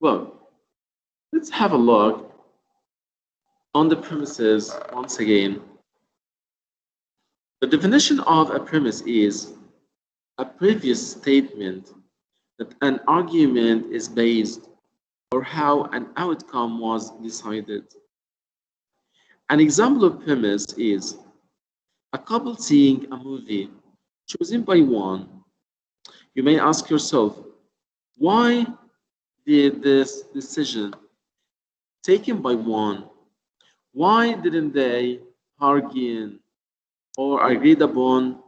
Well, let's have a look on the premises once again. The definition of a premise is a previous statement that an argument is based or how an outcome was decided. An example of premise is a couple seeing a movie chosen by one. You may ask yourself, why did this decision taken by one? Why didn't they bargain or agreed upon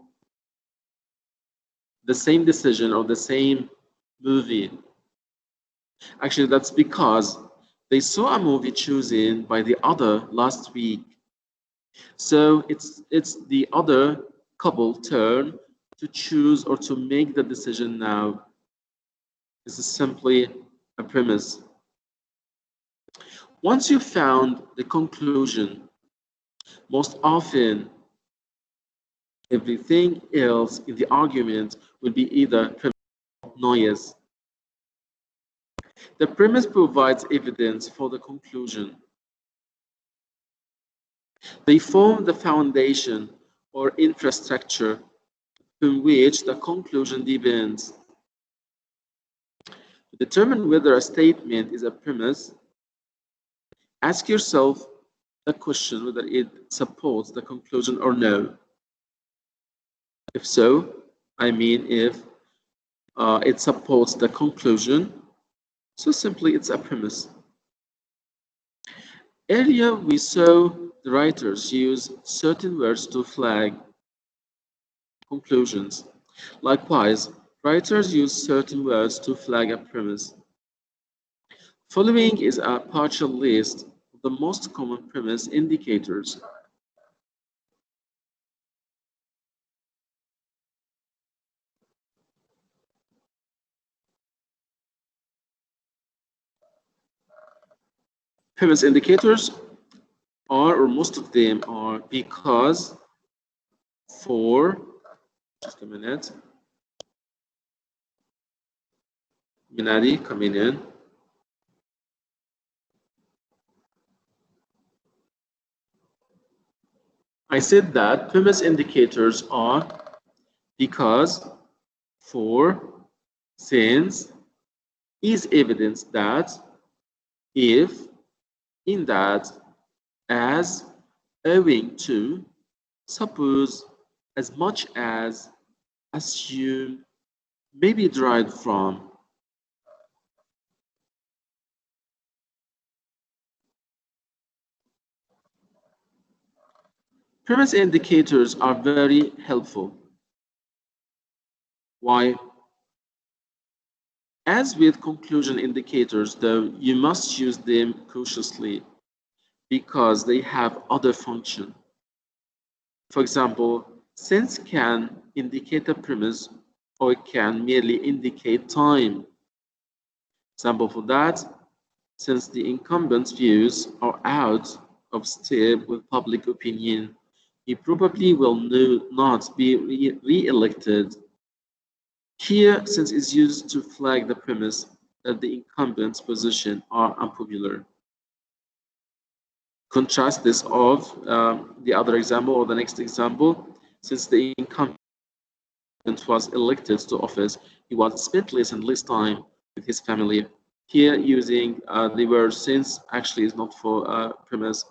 the same decision or the same movie? Actually, that's because they saw a movie chosen by the other last week. So it's the other couple turn to choose or to make the decision now. This is simply a premise. Once you've found the conclusion, most often everything else in the argument will be either premise or noise. The premise provides evidence for the conclusion. They form the foundation or infrastructure on which the conclusion depends. To determine whether a statement is a premise, ask yourself the question whether it supports the conclusion or no. If so, I mean if it supports the conclusion, so simply it's a premise. Earlier we saw the writers use certain words to flag conclusions. Likewise, writers use certain words to flag a premise. Following is a partial list of the most common premise indicators. Premise indicators are, or most of them are, because, for, just a minute, Minadi coming in. I said that premise indicators are because, for, since, is evidence that, if, in that, as, owing to, suppose, as much as, assume, may be derived from. Premise indicators are very helpful. Why? As with conclusion indicators, though, you must use them cautiously because they have other function. For example, since can indicate a premise or it can merely indicate time. Example for that, since the incumbent's views are out of step with public opinion, he probably will not be re-elected. Here, since is used to flag the premise that the incumbent's position are unpopular. Contrast this of the other example or the next example. Since the incumbent was elected to office, he was spent less and less time with his family. Here, using the word since actually is not for premise.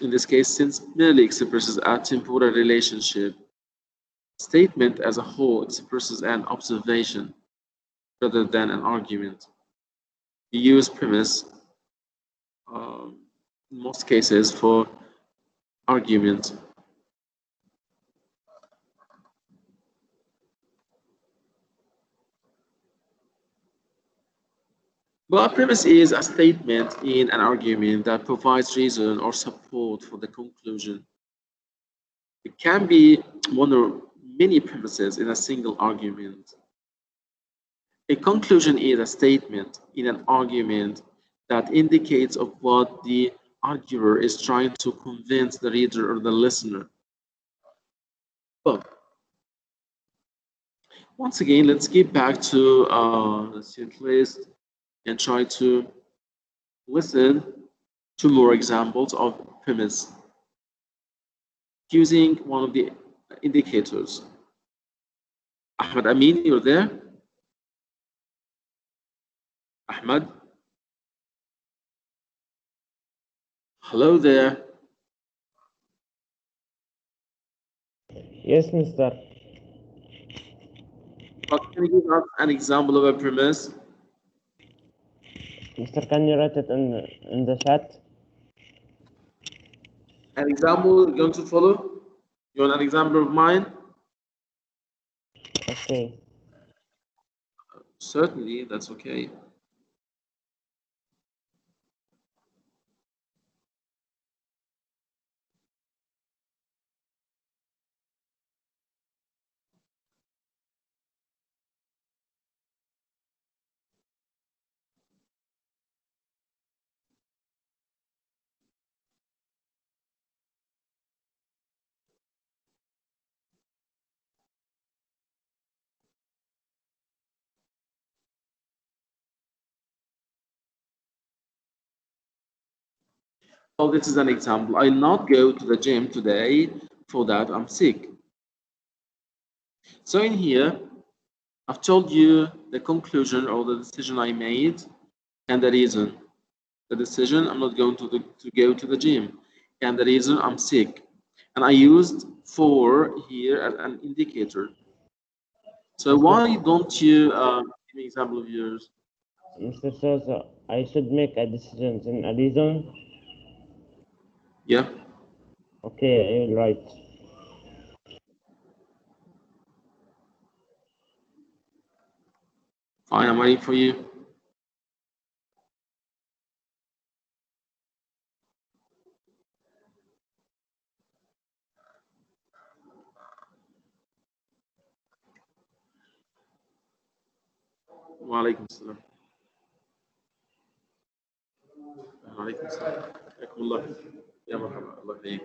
In this case, since merely expresses a temporal relationship. Statement as a whole expresses an observation rather than an argument. We use premise in most cases for argument. Well, a premise is a statement in an argument that provides reason or support for the conclusion. It can be one or many premises in a single argument. A conclusion is a statement in an argument that indicates of what the arguer is trying to convince the reader or the listener. Well, once again, let's get back to the student list. and try to listen to more examples of premise using one of the indicators. Ahmed Amin, you're there? Ahmed? Hello there. Yes, mister. But can you give us an example of a premise? Mister, can you write it in the chat? An example you're going to follow? You want an example of mine? Okay. Certainly, that's okay. Well, this is an example. I'll not go to the gym today. For that, I'm sick. So in here, I've told you the conclusion or the decision I made and the reason. The decision, I'm not going to go to the gym. And the reason, I'm sick. And I used for here as an indicator. So why don't you give me an example of yours? Mr. Sosa, I should make a decision in a reason. Yeah. Okay, I will write. Fine, I'm waiting for you. وعليكم السلام. وعليكم السلام. حياكم الله. يا مرحبا، الله يحييك.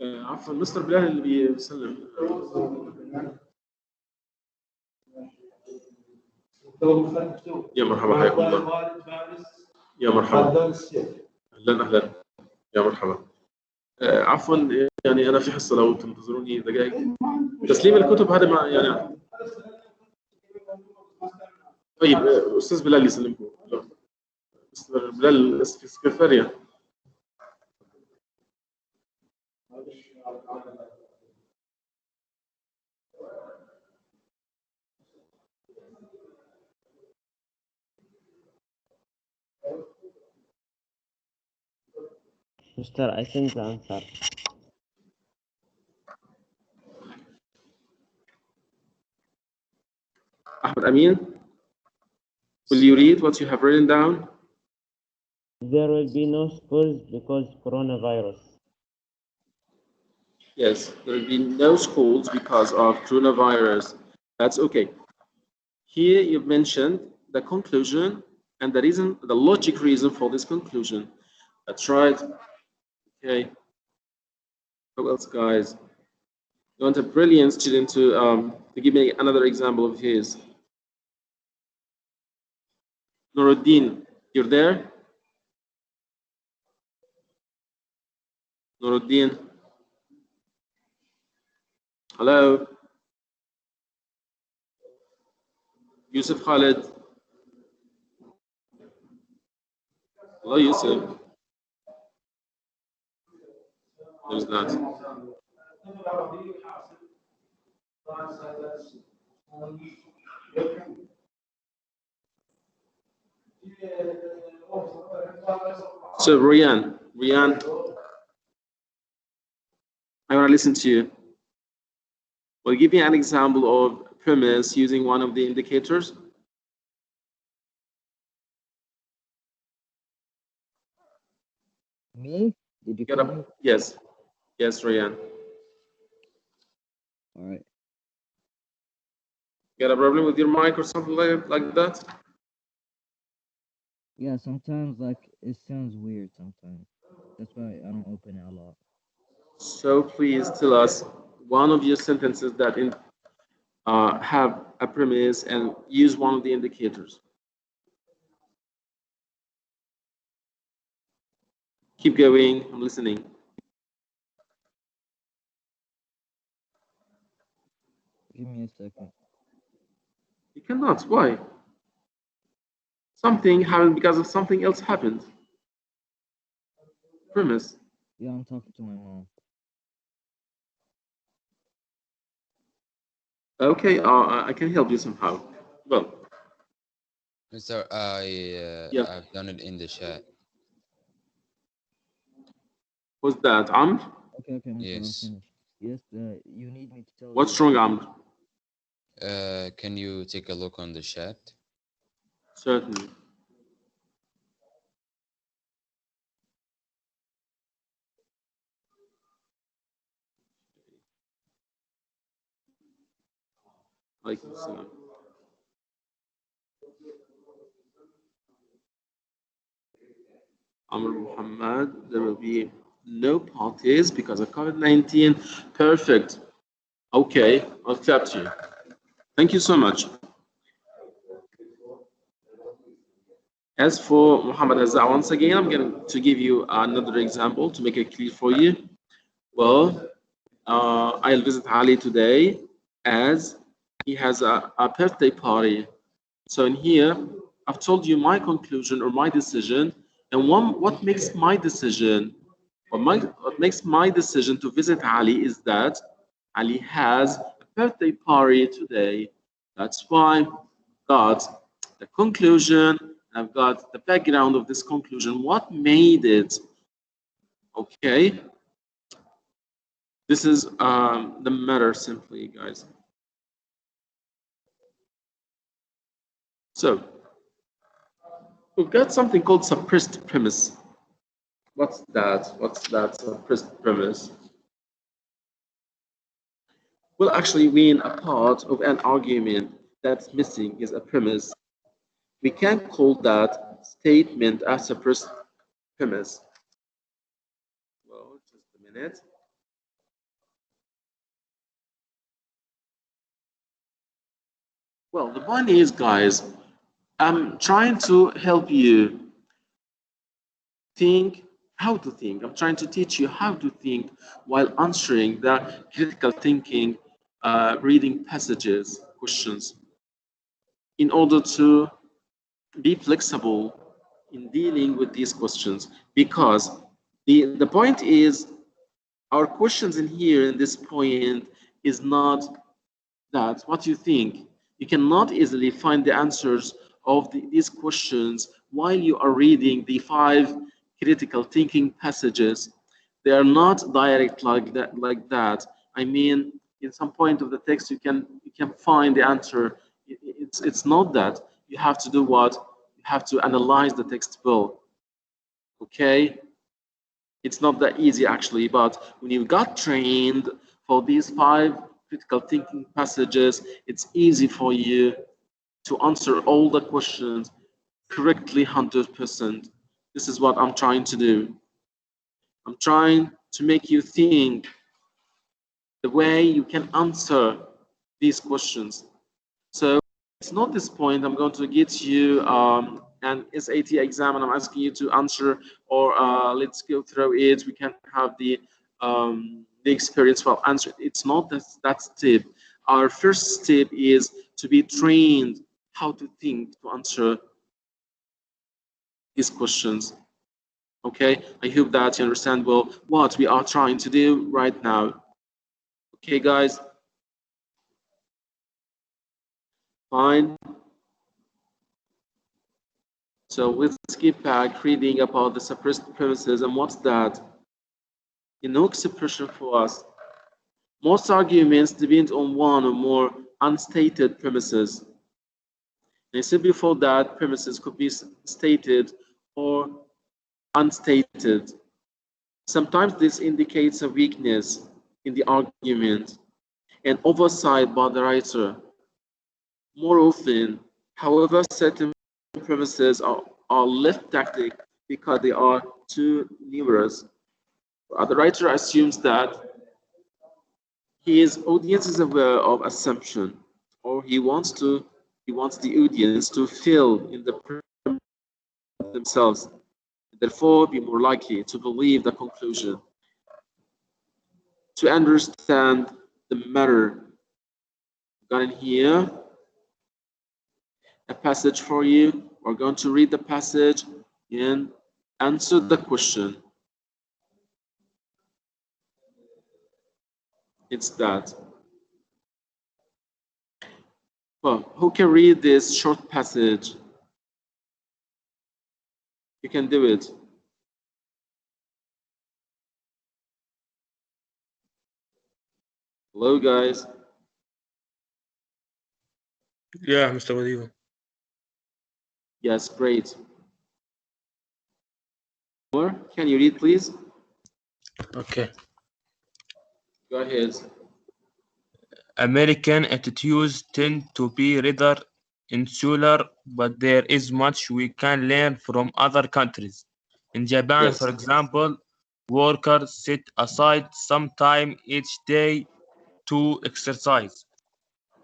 عفوا مستر بلال اللي بيسلم. يا مرحبا، حياكم الله. يا مرحبا. اهلا اهلا. يا مرحبا. عفوا يعني انا في حصه لو تنتظروني دقائق. تسليم الكتب هذا ما يعني. طيب استاذ بلال يسلمكم. مستر بلال في السكرتاريه. Mister, I sent the answer. Ahmed Amin, will you read what you have written down? There will be no schools because coronavirus. Yes, there will be no schools because of coronavirus. That's okay. Here you've mentioned the conclusion and the reason, the logic reason for this conclusion. That's right. Okay. What else, guys? You want a brilliant student to give me another example of his. Nuruddin, you're there? Nuruddin. Hello. Yusuf Khalid. Hello, Yusuf. There's that. So, Rian, I want to listen to you. Well, give me an example of premise using one of the indicators. Me? Did you call me? Yes. Yes, Rian. All right. Got a problem with your mic or something like that? Yeah, sometimes like it sounds weird sometimes. That's why I don't open it a lot. So please tell us one of your sentences that have a premise and use one of the indicators. Keep going, I'm listening. Give me a second. You cannot, why? Something happened because of something else happened. Premise. Yeah, I'm talking to my mom. Okay, I can help you somehow. Well, Mister, yeah, I've done it in the chat. what's that? Amr? Okay, Mister, I'm Yes. finished. Yes, you need me to tell What's you. wrong, Amr? Can you take a look on the chat? Certainly. Alaikum salam. Amr Muhammad, there will be no parties because of COVID-19. Perfect. Okay, I'll accept you. Thank you so much. As for Muhammad Azza, once again, I'm going to give you another example to make it clear for you. Well, I'll visit Ali today as he has a birthday party. So in here, I've told you my conclusion or my decision, and what makes my decision, what makes my decision to visit Ali is that Ali has a birthday party today. That's why I've got the conclusion, I've got the background of this conclusion. What made it? Okay, this is the matter simply, guys. So we've got something called suppressed premise. What's that? What's that suppressed premise? Well, actually, when a part of an argument that's missing is a premise, we can call that statement a suppressed premise. Well, just a minute. Well, the point is, guys, I'm trying to help you think how to think. I'm trying to teach you how to think while answering the critical thinking, reading passages, questions, in order to be flexible in dealing with these questions. Because the point is, our questions in here in this point is not that what you think. You cannot easily find the answers of these questions while you are reading the 5 critical thinking passages. They are not direct like that. I mean, in some point of the text, you can find the answer. It's not that. You have to do what? You have to analyze the text well. Okay, it's not that easy actually, but when you got trained for these 5 critical thinking passages, it's easy for you to answer all the questions correctly 100%. This is what I'm trying to do. I'm trying to make you think the way you can answer these questions. So it's not this point I'm going to get you an SAT exam and I'm asking you to answer, or let's go through it. We can have the experience while answering. It's not that step. Our first step is to be trained how to think to answer these questions. Okay, I hope that you understand well what we are trying to do right now. Okay, guys, fine. So let's get back reading about the suppressed premises and what's that? Expression for us. Most arguments depend on one or more unstated premises. And I said before that premises could be stated or unstated. Sometimes this indicates a weakness in the argument and oversight by the writer. More often, however, certain premises are left tactic because they are too numerous. The writer assumes that his audience is aware of assumption or he wants the audience to fill in the themselves, therefore be more likely to believe the conclusion. To understand the matter, got in here a passage for you. We're going to read the passage and answer the question. It's that. Well, who can read this short passage? You can do it. Hello, guys. Yeah, Mr. Wadiva. Yes, great. More? Can you read, please? Okay. Go ahead. American attitudes tend to be rather insular, but there is much we can learn from other countries. In Japan, Yes. for example, workers set aside some time each day to exercise.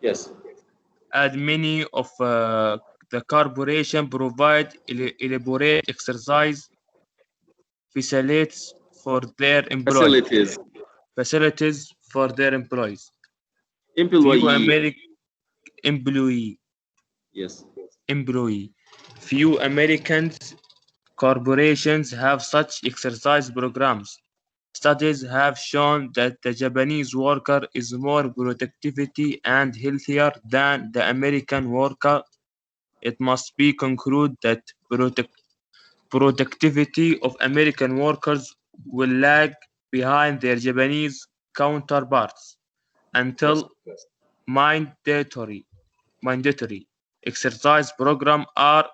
Yes. And many of the corporation provide elaborate exercise facilities for their employees. Facilities. Facilities for their employees. Few Employee. American employee Yes. employee. Few American corporations have such exercise programs. Studies have shown that the Japanese worker is more productivity and healthier than the American worker. It must be concluded that productivity of American workers will lag behind their Japanese counterparts Yes. until mandatory mandatory exercise programs are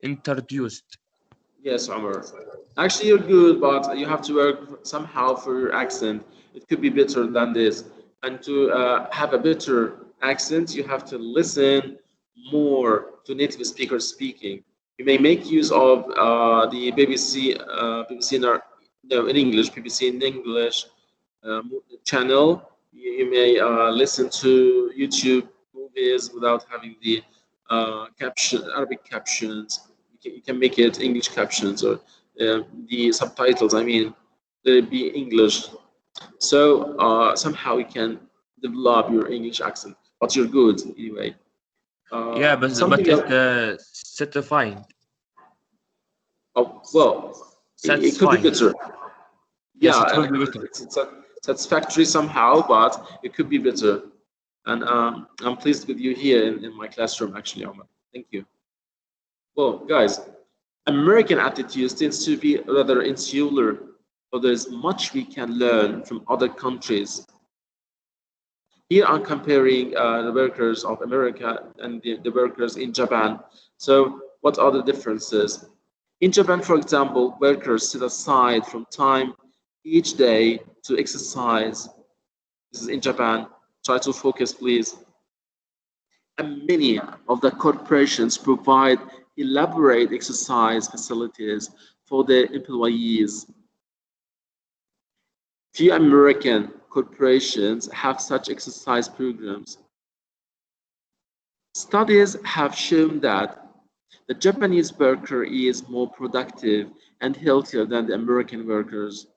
introduced. Yes, Omar. Actually, you're good, but you have to work somehow for your accent. It could be better than this. And to have a better accent, you have to listen more to native speakers speaking. You may make use of the BBC in English, BBC in English channel. You may listen to YouTube movies without having the Arabic captions. You can make it English captions or the subtitles. I mean, they be English. So somehow you can develop your English accent, but you're good anyway. Yeah, but Something it's else. satisfying. Oh, well, it could be Satisfying. better. Yes, Yeah, it will be better. it's satisfactory somehow, but it could be better. And I'm pleased with you here in my classroom, actually, Omar. Thank you. Well, guys, American attitudes tends to be rather insular, but there's much we can learn from other countries. Here I'm comparing the workers of America and the workers in Japan. So, what are the differences? In Japan, for example, workers set aside from time each day to exercise. This is in Japan. Try to focus, please. And many of the corporations provide elaborate exercise facilities for their employees. Few American corporations have such exercise programs. Studies have shown that the Japanese worker is more productive and healthier than the American workers.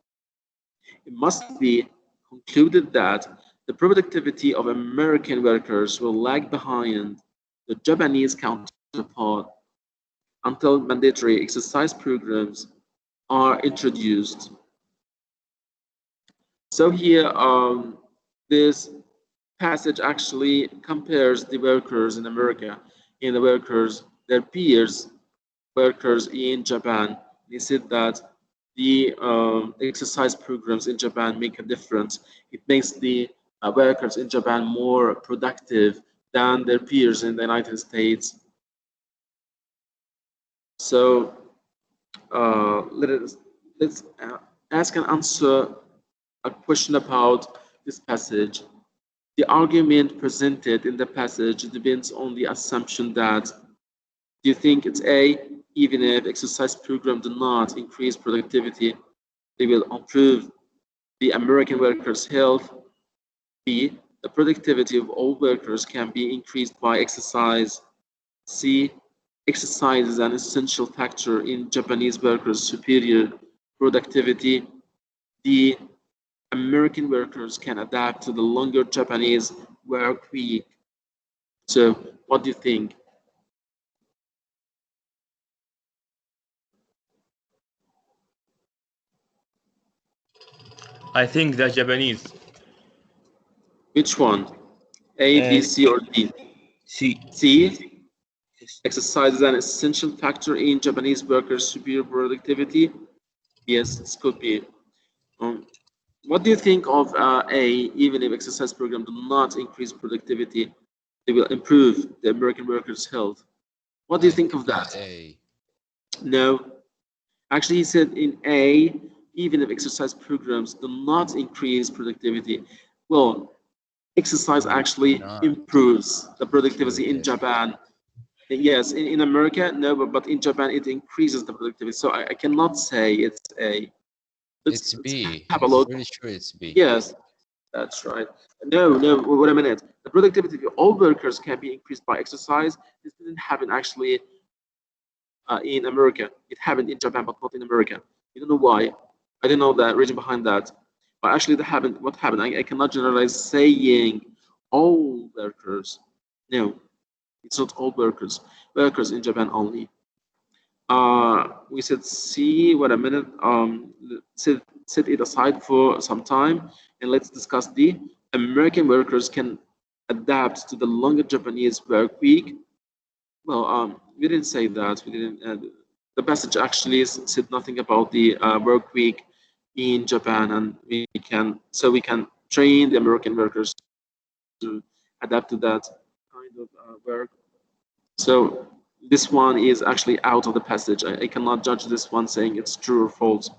It must be concluded that the productivity of American workers will lag behind the Japanese counterpart until mandatory exercise programs are introduced. So here, this passage actually compares the workers in America and the workers, their peers, workers in Japan. They said that the exercise programs in Japan make a difference. It makes the workers in Japan more productive than their peers in the United States. So let's ask and answer a question about this passage. The argument presented in the passage depends on the assumption that do you think it's A, even if exercise programs do not increase productivity, they will improve the American workers' health? B, The productivity of all workers can be increased by exercise. C. Exercise is an essential factor in Japanese workers' superior productivity. D. American workers can adapt to the longer Japanese work week. So, what do you think? I think the Japanese. Which one? A, B, Uh, C, or D? C. C. Exercise is an essential factor in Japanese workers' superior productivity. Yes, this could be. Um, what do you think of A? Even if exercise program do not increase productivity, they will improve the American workers' health. What do you I think of think that? A. No. Actually, he said in A, even if exercise programs do not increase productivity, well, exercise Why actually not? improves the productivity in Productivity. Japan. Yes, in America, no, but in Japan, it increases the productivity. So I cannot say it's A. It's Let's have a B. look. It's pretty sure it's B. Yes, that's right. No, no, wait a minute. The productivity of all workers can be increased by exercise. This didn't happen actually in America. It happened in Japan, but not in America. You don't know why. I don't know the reason behind that. But actually, that happened. What happened? I cannot generalize saying all workers. No, it's not all workers. Workers in Japan only. We said C. Wait a minute. Set it aside for some time, and let's discuss D. American workers can adapt to the longer Japanese work week. Well, we didn't say that. We didn't. The passage actually said nothing about the work week in Japan, and we can train the American workers to adapt to that kind of work. So this one is actually out of the passage. I cannot judge this one saying it's true or false.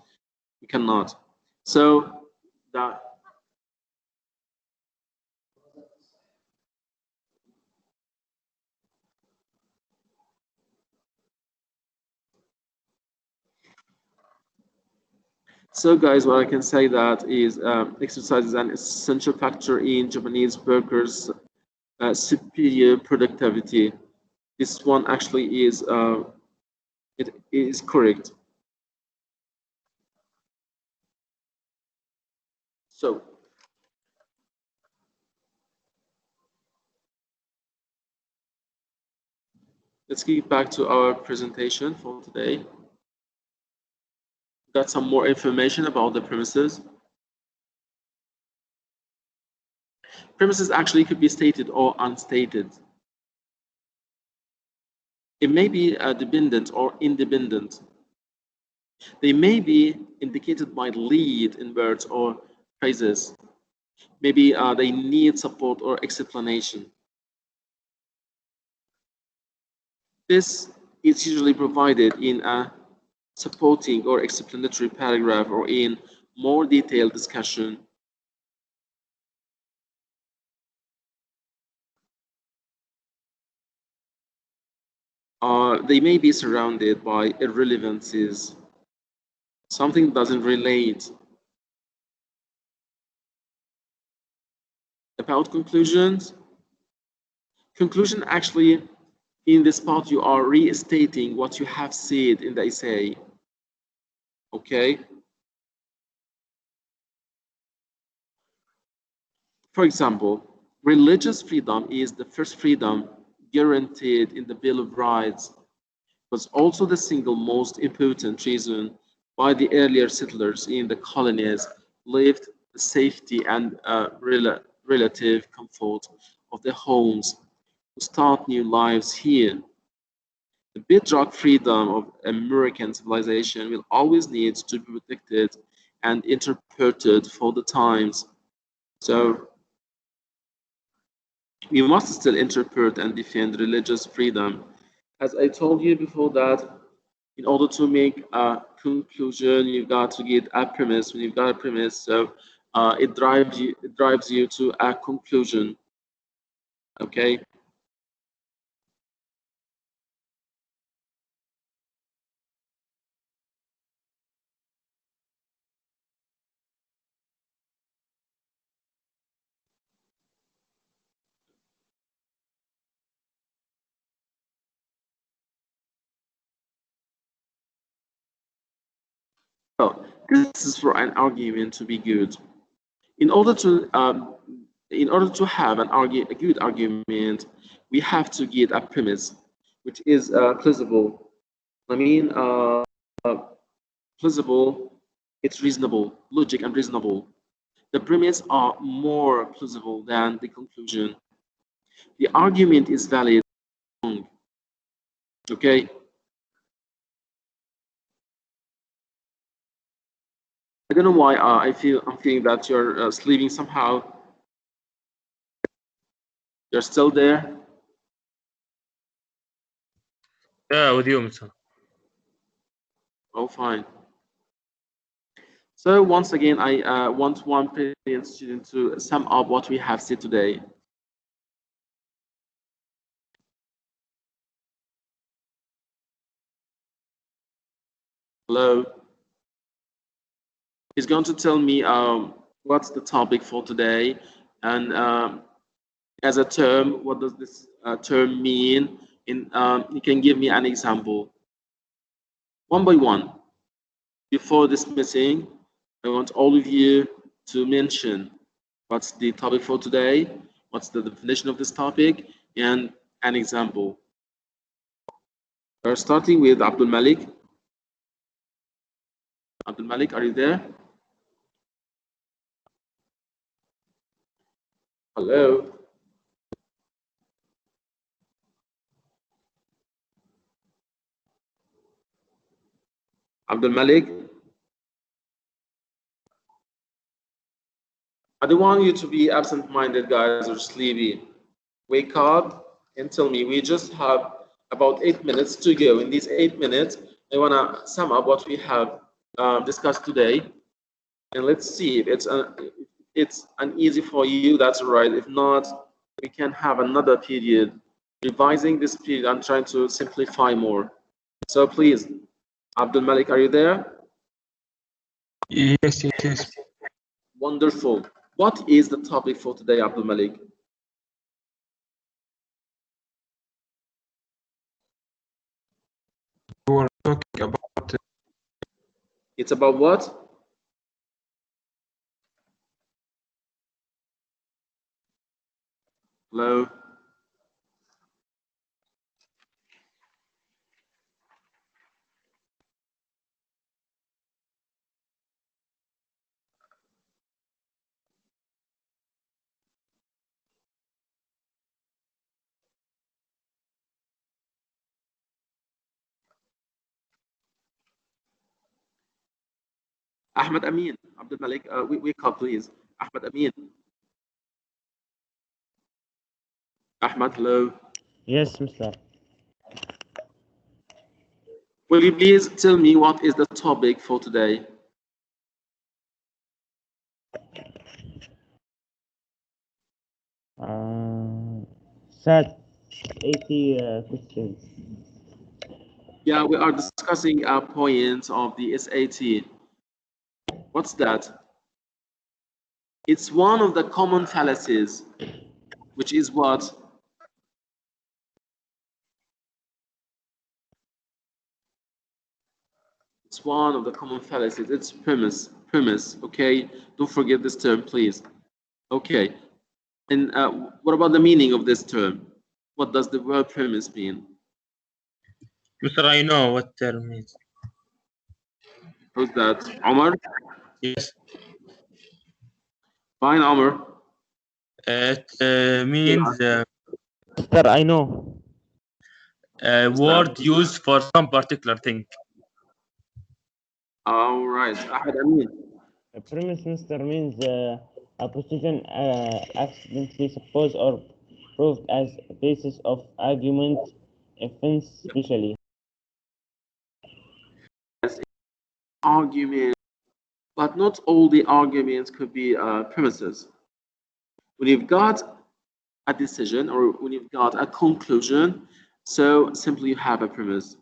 We cannot. So that So, guys, what I can say that is exercise is an essential factor in Japanese workers' superior productivity. This one actually is it is correct. So let's get back to our presentation for today. Got some more information about the premises. Premises actually could be stated or unstated. It may be dependent or independent. They may be indicated by lead in words or phrases. Maybe they need support or explanation. This is usually provided in a supporting or explanatory paragraph or in more detailed discussion. They may be surrounded by irrelevancies. Something doesn't relate. About conclusions, conclusion actually in this part you are restating what you have said in the essay. Okay. For example, religious freedom is the first freedom guaranteed in the Bill of Rights. It was also the single most important reason why the earlier settlers in the colonies lived the safety and relative comfort of their homes to start new lives here. The bedrock freedom of American civilization will always need to be protected and interpreted for the times. So we must still interpret and defend religious freedom. As I told you before that, in order to make a conclusion, you've got to get a premise. When you've got a premise, so it drives you to a conclusion. Okay. This is for an argument to be good. In order to have a good argument, we have to get a premise, which is plausible. I mean, plausible. It's reasonable, logic, and reasonable. The premise are more plausible than the conclusion. The argument is valid. Okay. I don't know why I'm feeling that you're sleeping somehow. You're still there. Yeah, with you, Mr. Oh, fine. So once again, I want one brilliant student to sum up what we have said today. Hello. He's going to tell me what's the topic for today, and as a term, what does this term mean? You can give me an example, one by one. Before dismissing, I want all of you to mention what's the topic for today, what's the definition of this topic, and an example. We're starting with Abdul Malik. Abdul Malik, are you there? Hello. Abdul Malik. I don't want you to be absent-minded, guys, or sleepy. Wake up and tell me. We just have about 8 minutes to go. In these 8 minutes, I want to sum up what we have discussed today, and let's see if it's an easy for you. That's all right. If not, we can have another period, revising this period and trying to simplify more. So please, Abdul Malik, are you there? Yes. Wonderful. What is the topic for today, Abdul Malik? We were talking about It's about what? Hello? Ahmed Amin, Abdul Malik, wake up, please. Ahmed Amin. Ahmed, hello. Yes, Mister. Will you please tell me what is the topic for today? SAT 80 questions. Yeah, we are discussing points of the SAT. What's that? It's one of the common fallacies, which is what? It's one of the common fallacies. It's premise, okay? Don't forget this term, please. Okay. And what about the meaning of this term? What does the word premise mean? Mr. I know what term means. Who's that? Omar? Yes. Fine, Omar. It means Mister, I know. a Who's word that? used for some particular thing. All right. Ahmed Amin. A premise, Mister, means a position accidentally supposed or proved as a basis of argument, offense, especially. Argument, but not all the arguments could be premises. When you've got a decision or when you've got a conclusion, so simply you have a premise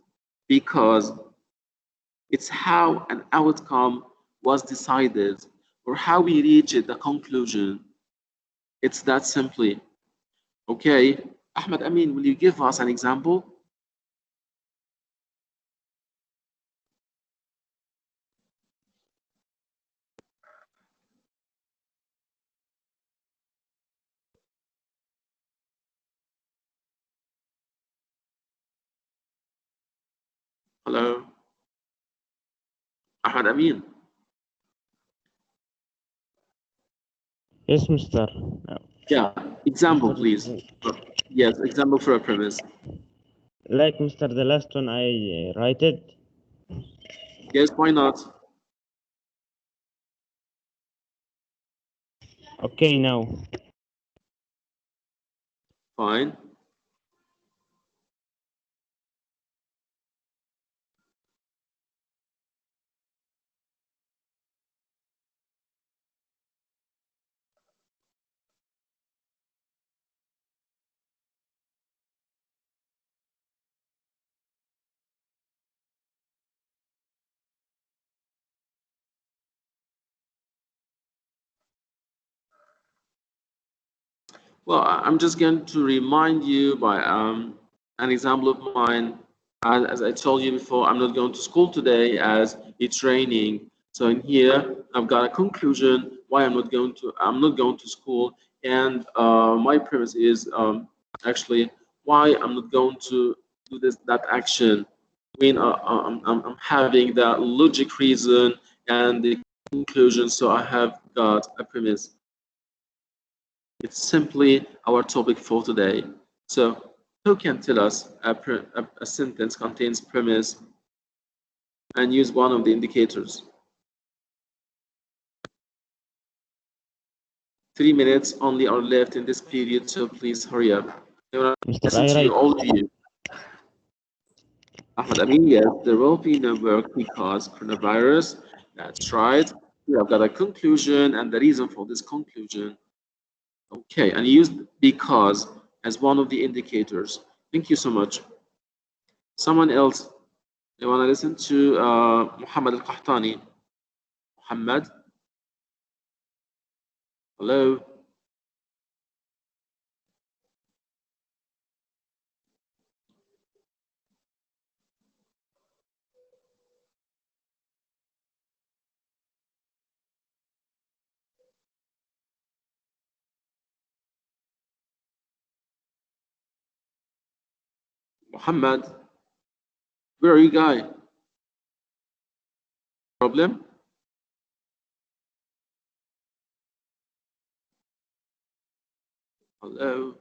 because it's how an outcome was decided or how we reached the conclusion. It's that simply. Okay, Ahmed Amin, will you give us an example? Hello, Ahmad Amin. Yes, Mister. Yeah, example, please. Mister, Yes, example for a premise. like Mister, the last one I write it. Yes, why not? Okay, now. Fine. Well, I'm just going to remind you by an example of mine. As I told you before, I'm not going to school today as it's raining. So in here, I've got a conclusion why I'm not going to school, and my premise is actually why I'm not going to do that action. When I'm having that logic reason and the conclusion, so I have got a premise. It's simply our topic for today. So, who can tell us a sentence contains premise and use one of the indicators? 3 minutes only are left in this period, so please hurry up. I want to Mister, listen I to you, write. all of you. Ahmed, I mean, yes, there will be no work because coronavirus. That's right. We have got a conclusion and the reason for this conclusion. Okay, and use because as one of the indicators. Thank you so much. Someone else, you want to listen to Muhammad al-Qahtani. Muhammad, hello. Muhammad, where are you, guy? Problem? Hello.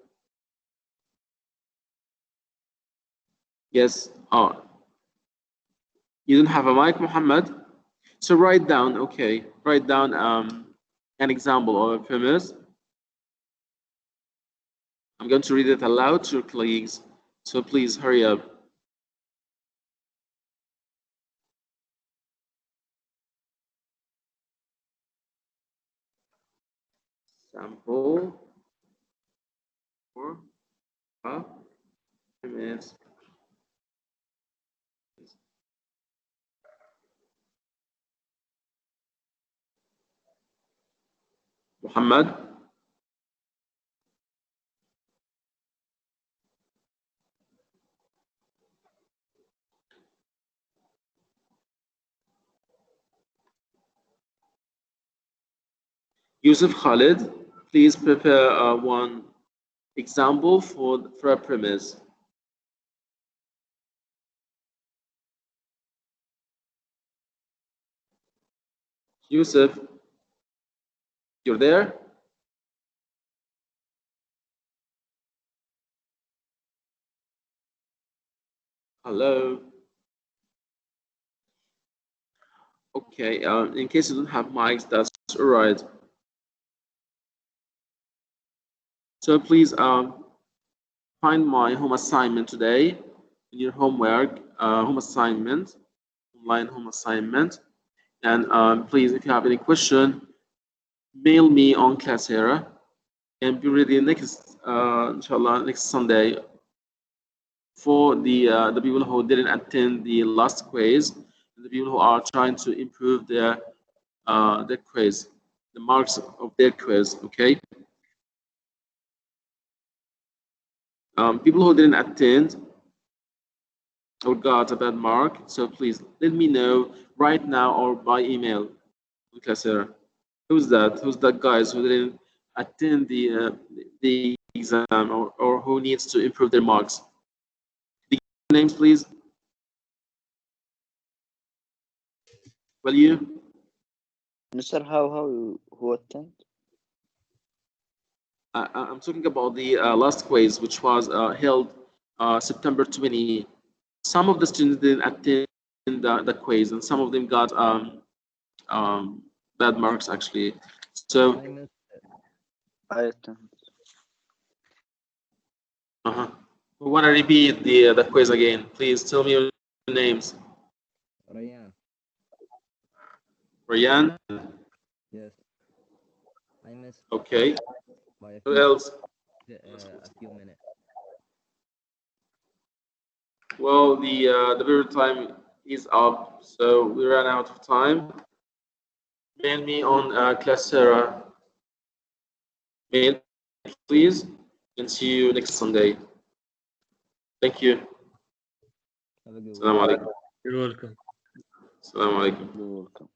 Yes. Oh, you don't have a mic, Muhammad? So write down, okay, write down an example of a premise. I'm going to read it aloud to your colleagues, so please hurry up. Sample for a premise. Muhammad, Yusuf Khalid, please prepare one example for a premise. Yusuf, you're there? Hello. Okay, in case you don't have mics, that's all right. So please find my home assignment today in your homework, home assignment, online home assignment. And please, if you have any question, mail me on Classera and be ready next, inshallah, next Sunday for the people who didn't attend the last quiz, and the people who are trying to improve their quiz, the marks of their quiz. Okay. People who didn't attend or got a bad mark, so please let me know right now or by email. Classera. Who's that? Who's that guys who didn't attend the exam or who needs to improve their marks? The names, please. Will you? Mr. How who attend? I'm talking about the last quiz, which was held September 20. Some of the students didn't attend the quiz, and some of them got bad marks actually. So, I missed it. I attend. we want to repeat the quiz again. Please tell me your names. Ryan. Ryan. Yes. I missed Okay. by Who else? a few minutes. Well, the period time is up, so we ran out of time. Mail me on Classera mail, please, and see you next Sunday. Thank you. Have a good one. Assalamu alaikum. You're welcome. Assalamu alaikum. You're welcome.